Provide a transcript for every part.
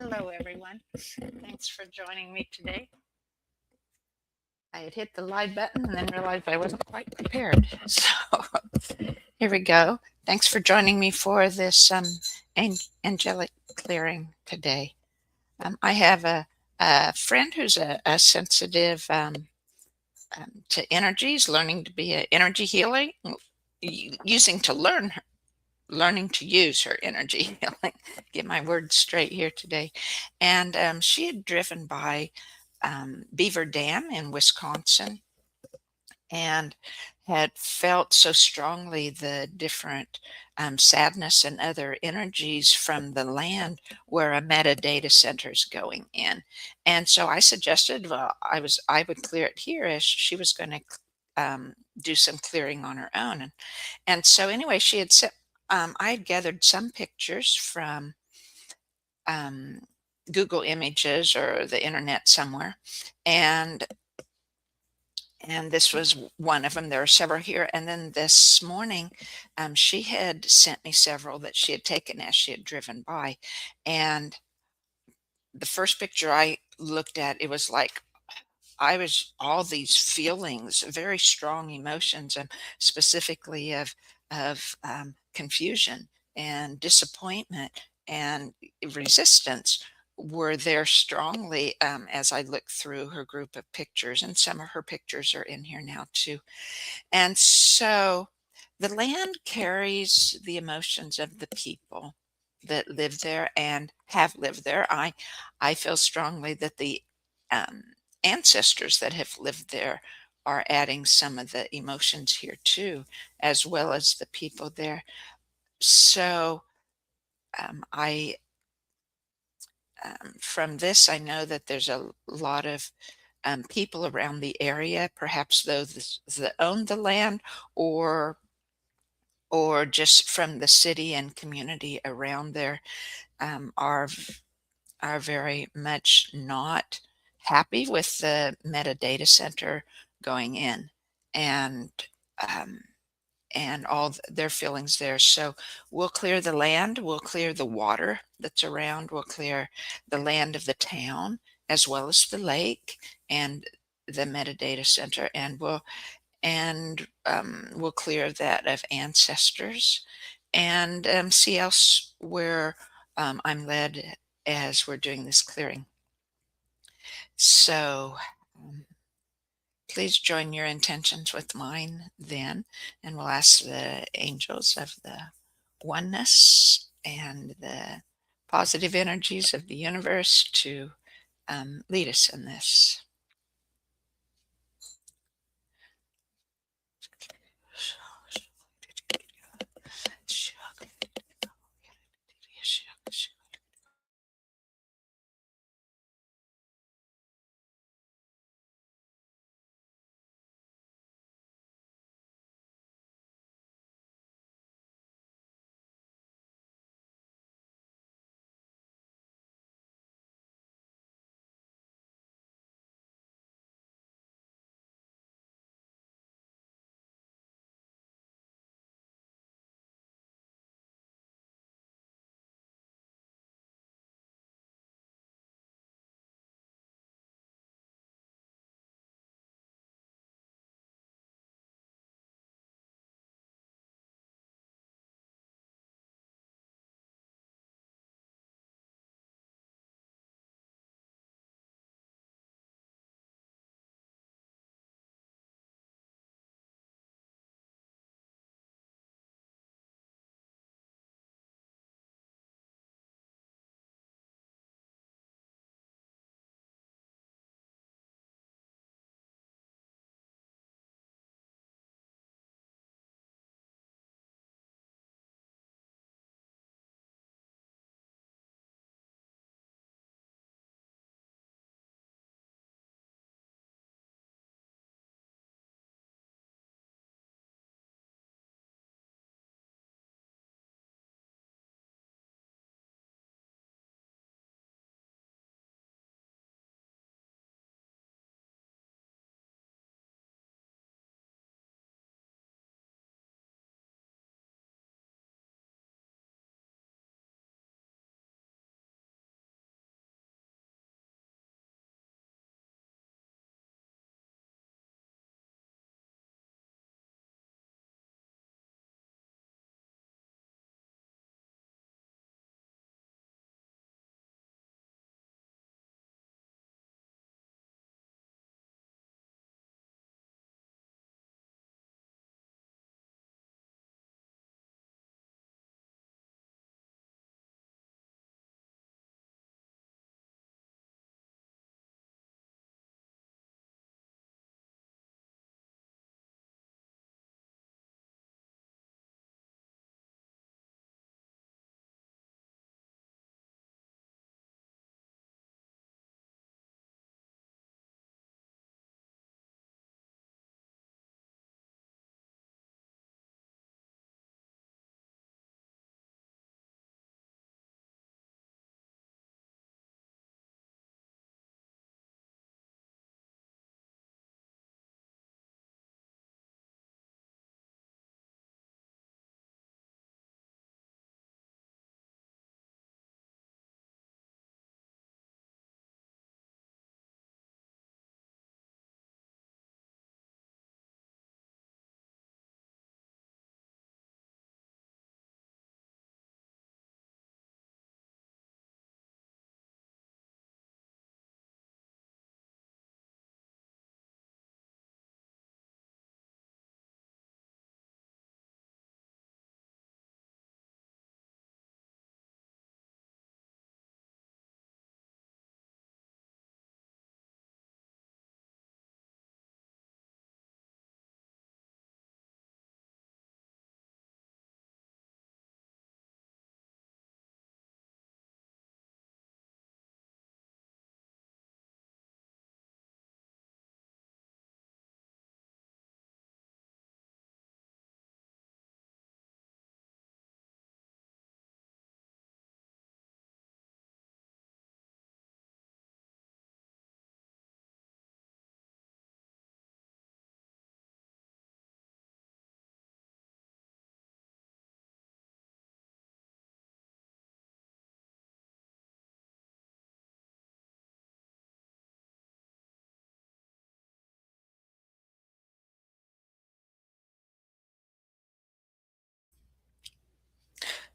Hello, everyone. Thanks for joining me today. I had hit the live button and then realized I wasn't quite prepared. So here we go. Thanks for joining me for this angelic clearing today. I have a friend who's a sensitive to energies, learning to be an energy healer, using to learning to use her energy healing. Get my words straight here today. And she had driven by Beaver Dam in Wisconsin and had felt so strongly the different sadness and other energies from the land where a metadata center is going in. And so I suggested, well, I would clear it here as she was going to do some clearing on her own. And so anyway, she had set. I had gathered some pictures from um, Google Images or the internet somewhere, and this was one of them. There are several here. And then this morning, she had sent me several that she had taken as she had driven by. And the first picture I looked at, it was like I was all these feelings, very strong emotions, and specifically of confusion and disappointment and resistance were there strongly as I looked through her group of pictures, and some of her pictures are in here now too. And so the land carries the emotions of the people that live there and have lived there. I feel strongly that the um, ancestors that have lived there are adding some of the emotions here too, as well as the people there. So I from this I know that there's a lot of people around the area, perhaps those that own the land, or just from the city and community around there, um, are are very much not happy with the metadata center going in, and um, all their feelings there. So we'll clear the land, we'll clear the water that's around, we'll clear the land of the town as well as the lake and the metadata center, and we'll clear that of ancestors and see else where I'm led as we're doing this clearing. So please join your intentions with mine then, and we'll ask the angels of the oneness and the positive energies of the universe to lead us in this.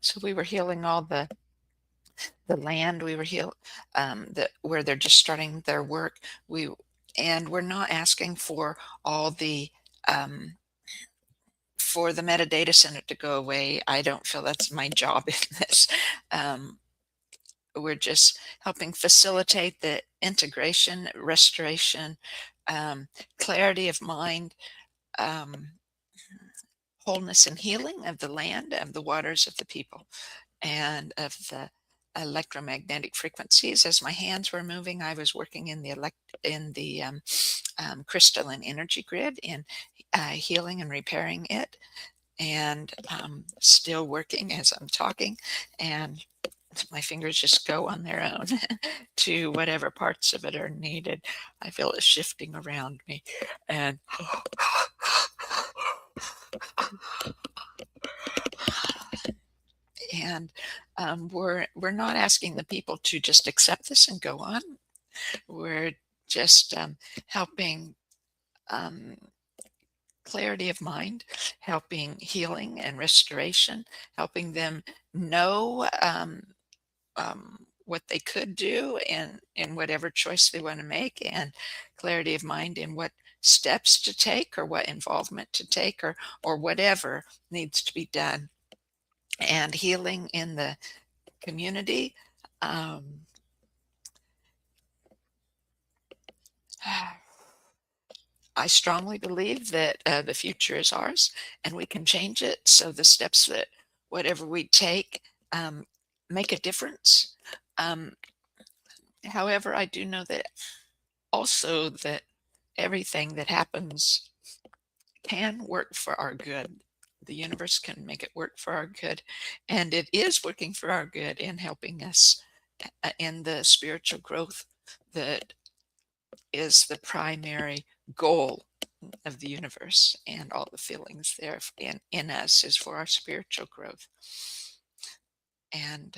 So we were healing all the land. We were where they're just starting their work. And we're not asking all the um, for the metadata center to go away. I don't feel that's my job in this. Um, we're just helping facilitate the integration, restoration, clarity of mind, um, wholeness and healing of the land, of the waters, of the people, and of the electromagnetic frequencies. As my hands were moving, I was working in the crystalline energy grid, in healing and repairing it, and still working as I'm talking, and my fingers just go on their own to whatever parts of it are needed. I feel it shifting around me, and and we're not asking the people to just accept this and go on. We're just helping um, clarity of mind, helping healing and restoration, helping them know what they could do in whatever choice they want to make, and clarity of mind in what steps to take, or what involvement to take, or whatever needs to be done, and healing in the community. Um, I strongly believe that the future is ours, and we can change it. So the steps that whatever we take make a difference. Um, However, I do know that also that everything that happens can work for our good. The universe can make it work for our good, and it is working for our good in helping us in the spiritual growth that is the primary goal of the universe, and all the feelings there in us is for our spiritual growth. And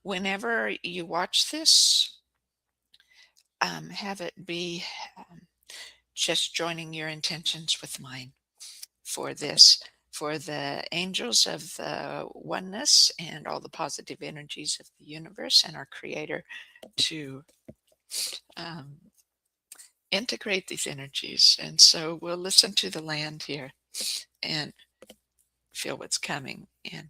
whenever you watch this, have it be just joining your intentions with mine for this, for the angels of the oneness and all the positive energies of the universe and our creator to um, integrate these energies. And so we'll listen to the land here and feel what's coming in.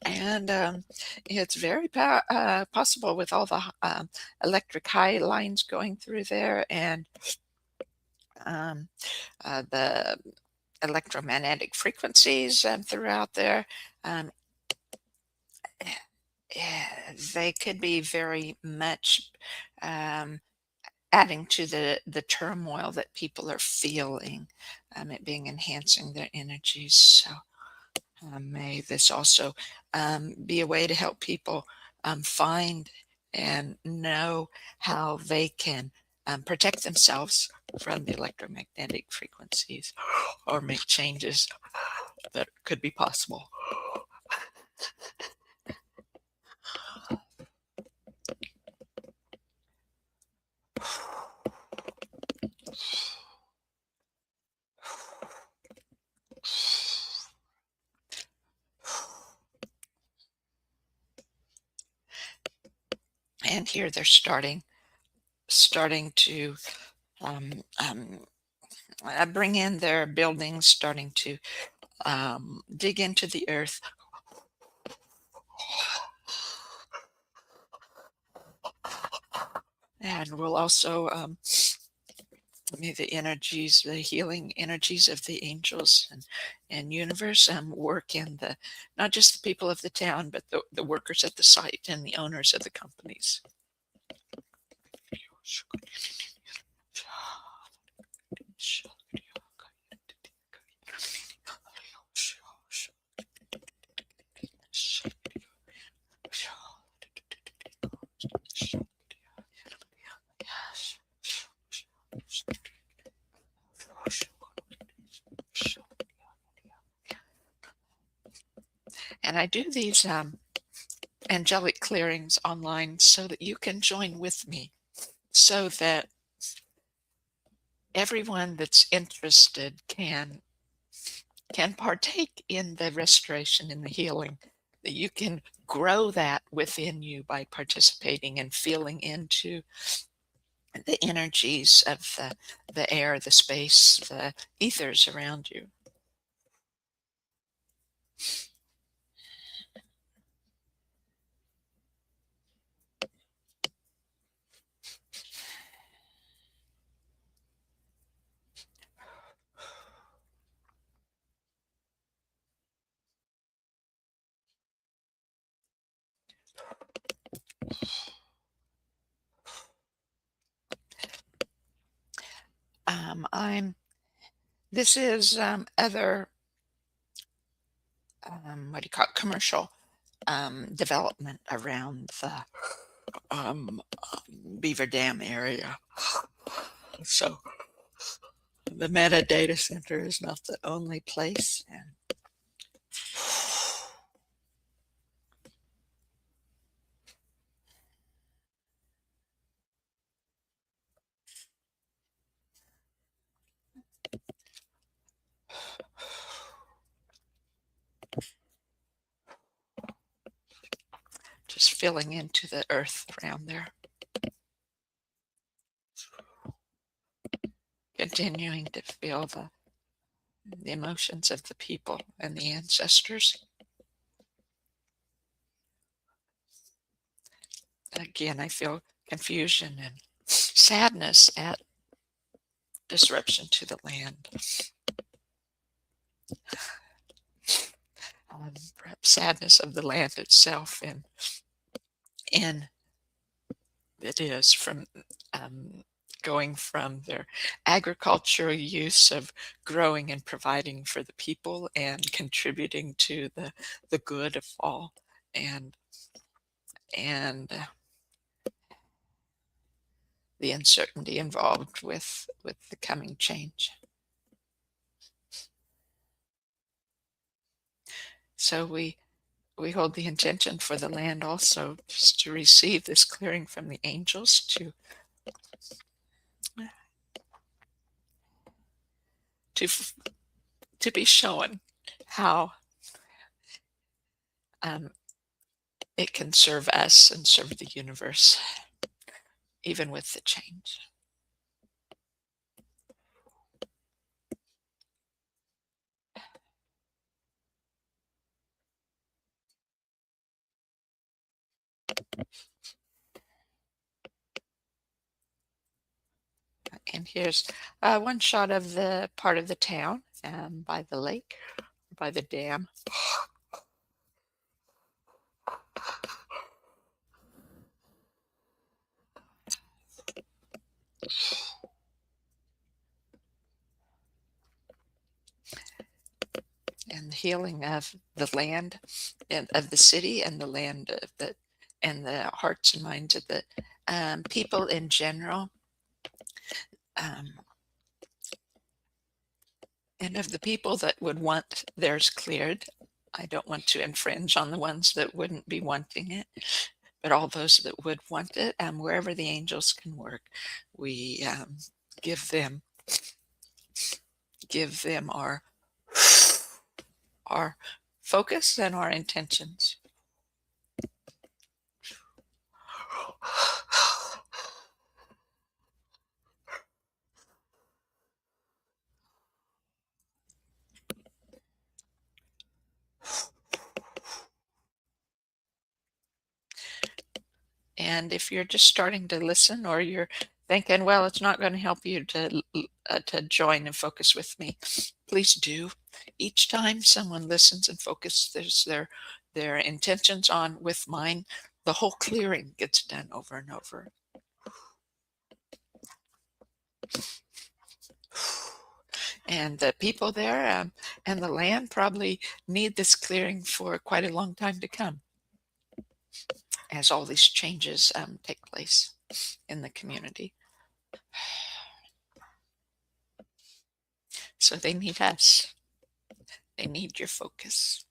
And it's very possible with all the electric high lines going through there, and um, the electromagnetic frequencies throughout there. Um, they could be very much um, adding to the turmoil that people are feeling, it being enhancing their energies. So may this also be a way to help people find and know how they can protect themselves from the electromagnetic frequencies, or make changes that could be possible. And here they're starting to bring in their buildings, starting to dig into the earth. And we'll also may the energies, the healing energies of the angels and universe work in the, not just the people of the town, but the workers at the site and the owners of the companies. And I do these angelic clearings online so that you can join with me so that everyone that's interested can partake in the restoration and the healing. That you can grow that within you by participating and feeling into the energies of the air, the space, the ethers around you. I'm. This is other what do you call it? Commercial development around the um, Beaver Dam area. So the Meta data center is not the only place. And just filling into the earth around there. Continuing to feel the emotions of the people and the ancestors. Again, I feel confusion and sadness at disruption to the land. Perhaps sadness of the land itself, and it is from going from their agricultural use of growing and providing for the people and contributing to the good of all, and the uncertainty involved with the coming change. So we hold the intention for the land also, just to receive this clearing from the angels, to to be shown how it can serve us and serve the universe, even with the change. And here's one shot of the part of the town by the lake, by the dam. And the healing of the land and of the city, and the land of and the hearts and minds of the people in general, and of the people that would want theirs cleared. I don't want to infringe on the ones that wouldn't be wanting it, but all those that would want it, wherever the angels can work, we give them our focus and our intentions. And if you're just starting to listen, or you're thinking, well, it's not going to help you to join and focus with me, please do. Each time someone listens and focuses their intentions on with mine, the whole clearing gets done over and over. And the people there and the land probably need this clearing for quite a long time to come, as all these changes take place in the community. So they need us. They need your focus.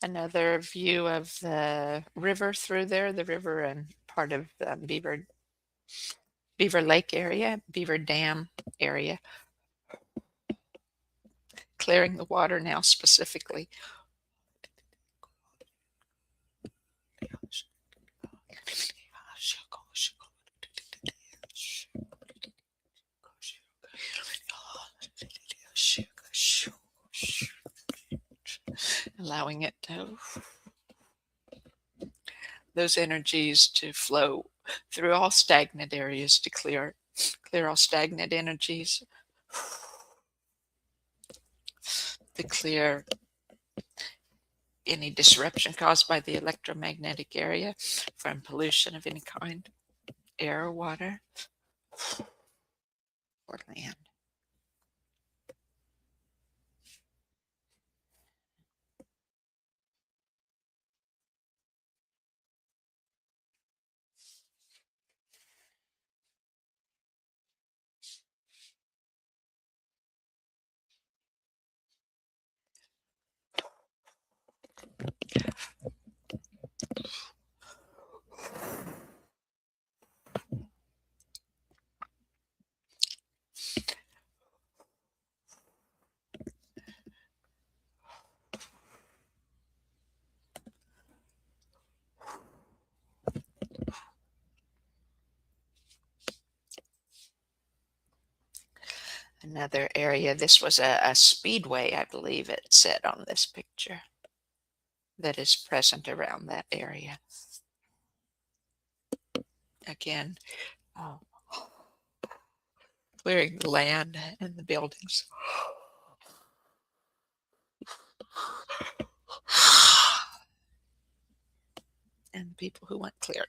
Another view of the river through there, the river and part of Beaver Lake area, Beaver Dam area, clearing the water now specifically. Allowing it to, those energies to flow through all stagnant areas to clear all stagnant energies, to clear any disruption caused by the electromagnetic area from pollution of any kind, air, water, or land. Another area, this was a speedway, I believe it said on this picture, that is present around that area. Again, clearing the land and the buildings. And the people who want cleared.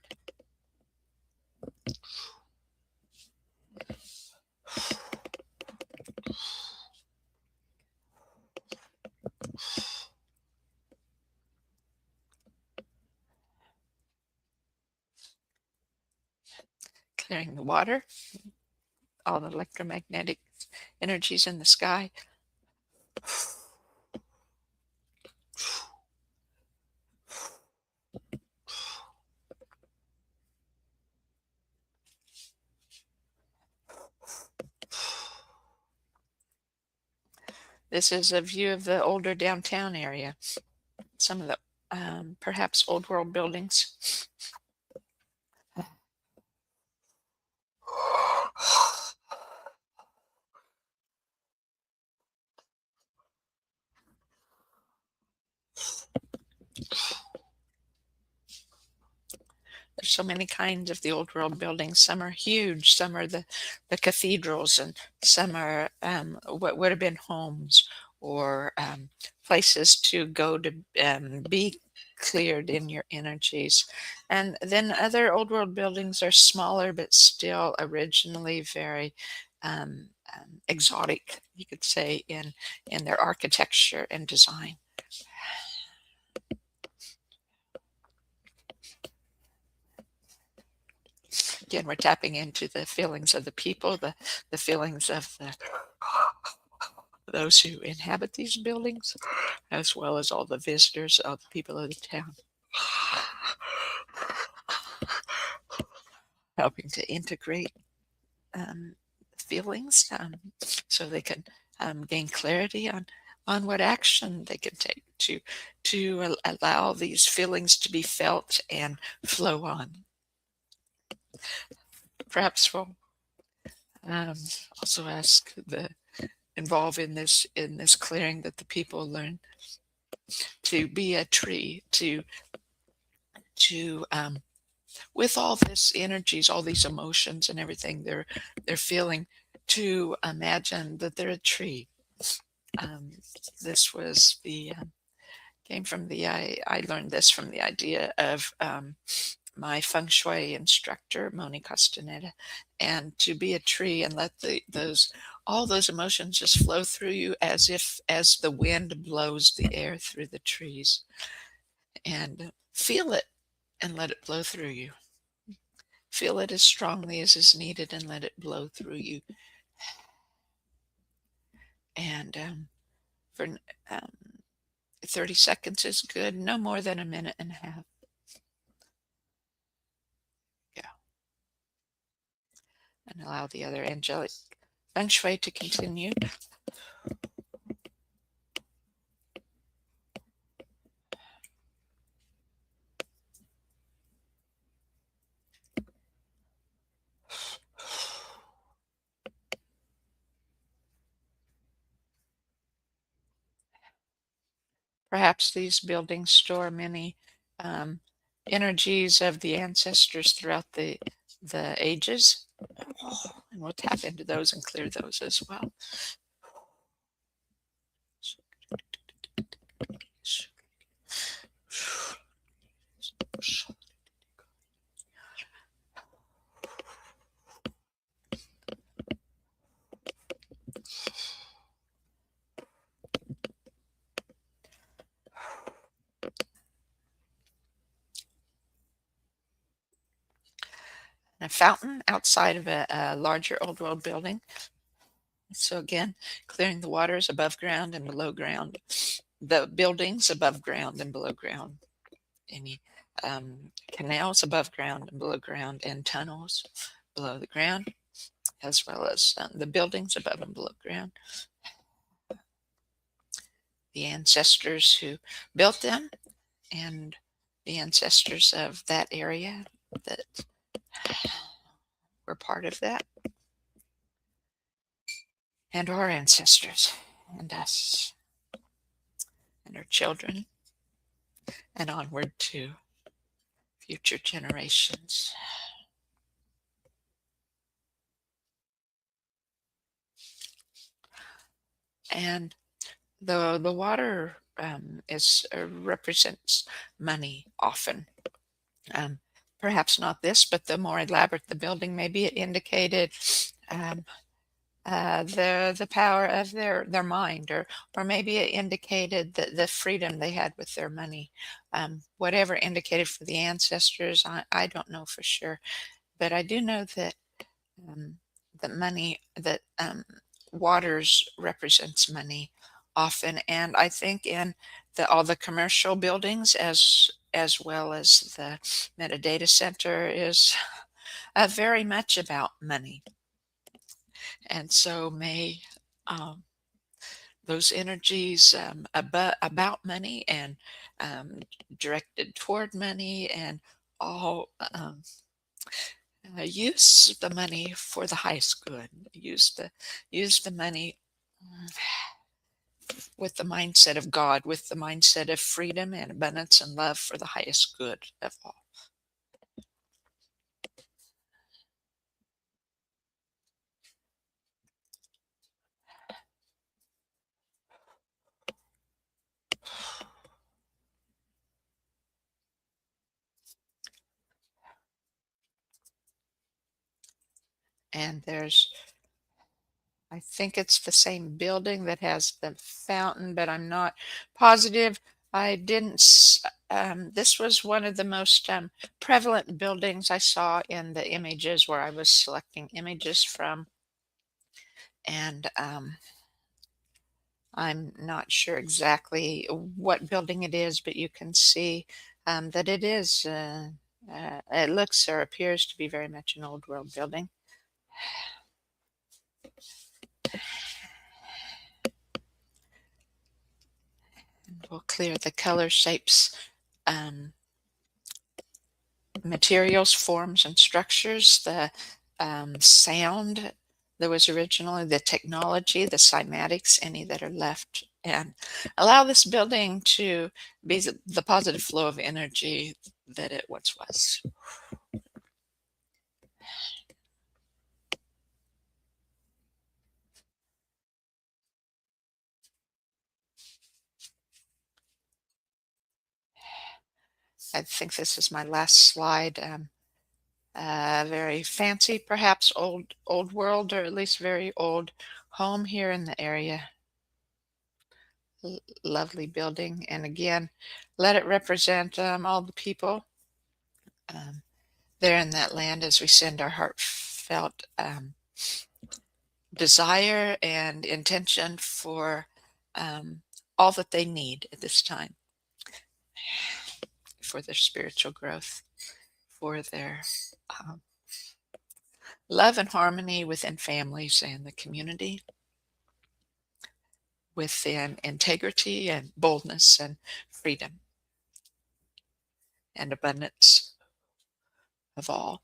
Clearing the water, all the electromagnetic energies in the sky. This is a view of the older downtown area. Some of the perhaps old world buildings. There's so many kinds of the old world buildings. Some are huge, some are the cathedrals, and some are what would have been homes or places to go to be cleared in your energies. And then other old world buildings are smaller, but still originally very exotic, you could say, in their architecture and design. Again, we're tapping into the feelings of the people, the feelings of those who inhabit these buildings, as well as all the visitors, all the people of the town. Helping to integrate feelings so they can gain clarity on what action they can take to allow these feelings to be felt and flow on. Perhaps we'll also ask involve in this clearing that the people learn to be a tree, to with all this energies, all these emotions and everything they're feeling, to imagine that they're a tree. This was came from I learned this from the idea of my Feng Shui instructor, Moni Costaneda, and to be a tree and let all those emotions just flow through you as the wind blows the air through the trees, and feel it and let it blow through you. Feel it as strongly as is needed and let it blow through you. And 30 seconds is good, no more than a minute and a half. Yeah. And allow the other angelic Feng Shui to continue. Perhaps these buildings store many um, energies of the ancestors throughout the ages. And we'll tap into those and clear those as well. A fountain outside of a larger old world building. So again, clearing the waters above ground and below ground, the buildings above ground and below ground, any canals above ground and below ground, and tunnels below the ground, as well as the buildings above and below ground. The ancestors who built them and the ancestors of that area that were part of that, and our ancestors, and us, and our children, and onward to future generations. And the water is represents money often. Um, Perhaps not this, but the more elaborate the building, maybe it indicated um, the power of their mind, or maybe it indicated the freedom they had with their money. Whatever indicated for the ancestors, I don't know for sure, but I do know that um, the money that waters represents money often, and I think in all the commercial buildings as well as the metadata center is very much about money. And so may those energies about money and um, directed toward money and all use the money for the highest good. Use the money with the mindset of God, with the mindset of freedom and abundance and love for the highest good of all. And I think it's the same building that has the fountain, but I'm not positive. I didn't. This was one of the most prevalent buildings I saw in the images where I was selecting images from, and I'm not sure exactly what building it is, but you can see that it is. It looks or appears to be very much an old world building. We'll clear the color, shapes, um, materials, forms, and structures, the sound that was originally, the technology, the cymatics, any that are left, and allow this building to be the positive flow of energy that it once was. I think this is my last slide. Very fancy, perhaps old world, or at least very old home here in the area. Lovely building, and again, let it represent all the people um, there in that land as we send our heartfelt desire and intention for um, all that they need at this time for their spiritual growth, for their um, love and harmony within families and the community, within integrity and boldness and freedom and abundance of all.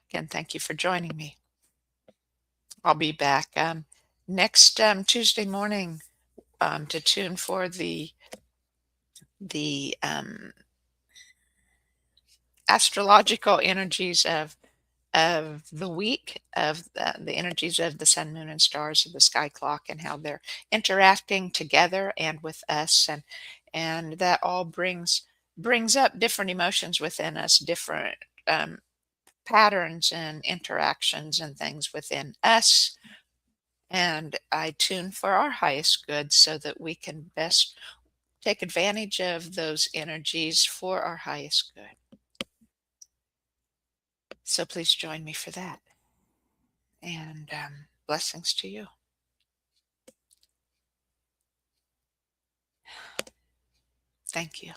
Again, thank you for joining me. I'll be back next Tuesday morning to tune for the astrological energies of the week, of the energies of the sun, moon, and stars of the sky clock, and how they're interacting together and with us, and that all brings up different emotions within us, different um, patterns and interactions and things within us. And I tune for our highest good so that we can best take advantage of those energies for our highest good. So please join me for that. And blessings to you. Thank you.